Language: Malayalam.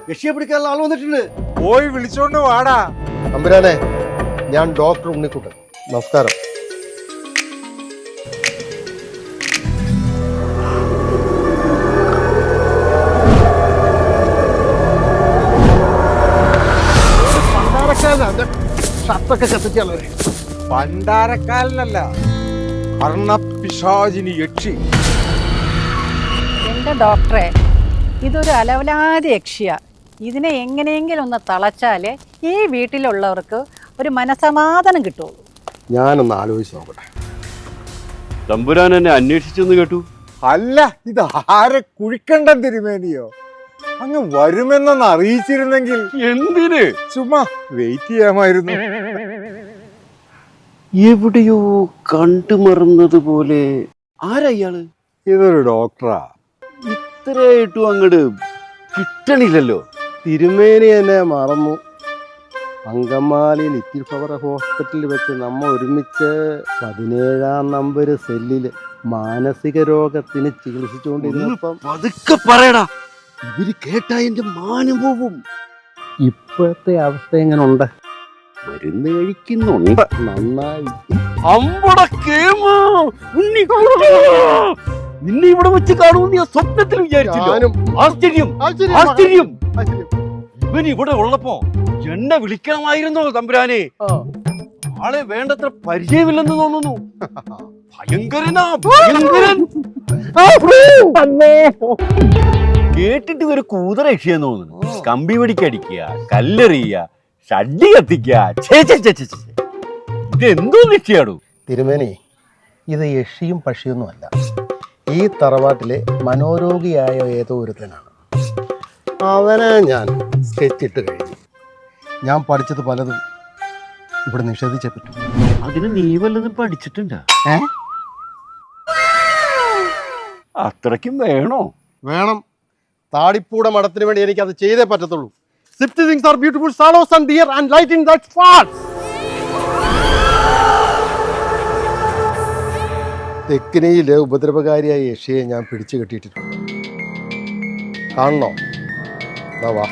യക്ഷിയെ പിടിക്കാനുള്ള ആൾ വന്നിട്ടുണ്ട്. പോയി വിളിച്ചോണ്ട് വാടാ. തമ്പുരാനെ, ഞാൻ ഡോക്ടർ ഉണ്ണിക്കുട്ടൻ. നമസ്കാരം. ഷർട്ടൊക്കെ കത്തിച്ചാളെ. പണ്ടാരക്കാലനല്ല, കർണപിശാചിനി യക്ഷി. എന്റെ ഡോക്ടറെ, ഇതൊരു അലവലാതി യക്ഷിയ. ഇതിനെ എങ്ങനെയെങ്കിലും ഒന്ന് തളച്ചാലേ ഈ വീട്ടിലുള്ളവർക്ക് ഒരു മനസമാധാനം കിട്ടുള്ളൂ. ഞാനൊന്ന് ആലോചിച്ച് നോക്കട്ടെ. തമ്പുരാൻ എന്നെ അന്വേഷിച്ചെന്ന് കേട്ടു. അല്ല, ഇത് ആരെ കുഴിക്കണ്ട തിരുമേനിയോ? അങ്ങ് വരുമെന്നൊന്ന് അറിയിച്ചിരുന്നെങ്കിൽ എന്തിന്? ചുമ്മാ വെയിറ്റ് ചെയ്യാമായിരുന്നു. എവിടെയോ കണ്ടുമറന്നതുപോലെ. ആരാ ഇയാള്? ഇതൊരു ഡോക്ടറാ. ഇത്രയായിട്ടും അങ്ങട് കിട്ടണില്ലല്ലോ. തിരുമേനി എന്നെ മറന്നു. അങ്കമാലി ലിറ്റിൽ ഫ്ലവർ ഹോസ്പിറ്റലിൽ വെച്ച് നമ്മ ഒരുമിച്ച് 17-ാം നമ്പർ സെല്ലില് മാനസിക രോഗത്തിന് ചികിത്സിച്ചുകൊണ്ടിരുന്നപ്പം പതുക്കെ പറയടാ, ഇവര് കേട്ടാ എന്റെ മാനം പോവും. ഇപ്പോഴത്തെ അവസ്ഥ എങ്ങനെ ഉണ്ട്? മരുന്ന് കഴിക്കുന്നുണ്ട്. നന്നായി. നിന്നെ ഇവിടെ വെച്ച് കാണുമെന്ന് ഞാൻ സ്വപ്നത്തിൽ വിചാരിച്ചില്ല. ആശ്ചര്യം, ആശ്ചര്യം. ഇവൻ ഇവിടെ ഉള്ളപ്പോ എന്നെ വിളിക്കണമായിരുന്നോ തമ്പുരാനെ? ആളെ വേണ്ടത്ര പരിചയമില്ലെന്ന് തോന്നുന്നു. ഭയങ്കരനാ, ഭയങ്കരൻ. കേട്ടിട്ട് ഒരു കൂതറ യക്ഷിയെന്ന് തോന്നുന്നു. കമ്പി പിടിക്കടിക്കുക, കല്ലെറിയുക, ഷഡ്ഡി കത്തിക്കുക. ഇതെന്തോ യക്ഷിയാടോ? തിരുമേനി, ഇത് യക്ഷിയും പക്ഷിയൊന്നും അല്ല. ഈ തറവാട്ടിലെ മനോരോഗിയായ ഏതോ ഒരുത്തനാണ്. അവനെ ഞാൻ സ്കെച്ചിട്ട് കഴിഞ്ഞു. ഞാൻ പഠിച്ചത് പലതും ഇവിടെ നിഷേധിച്ചേ പറ്റും. അതിന് നീ വല്ലതും പഠിച്ചിട്ടുണ്ടോ? അത്രയ്ക്കും വേണോ? വേണം. താടിപ്പൂട മഠത്തിന് വേണ്ടി എനിക്ക് അത് ചെയ്തേ പറ്റത്തുള്ളൂ. Sifty things are beautiful, swallows and deer and lighting that falls. തെക്കിനിയിലെ ഉപദ്രവകാരിയായ യക്ഷിയെ ഞാൻ പിടിച്ചു കെട്ടിയിട്ടുണ്ട്. കാണണോ? വാ.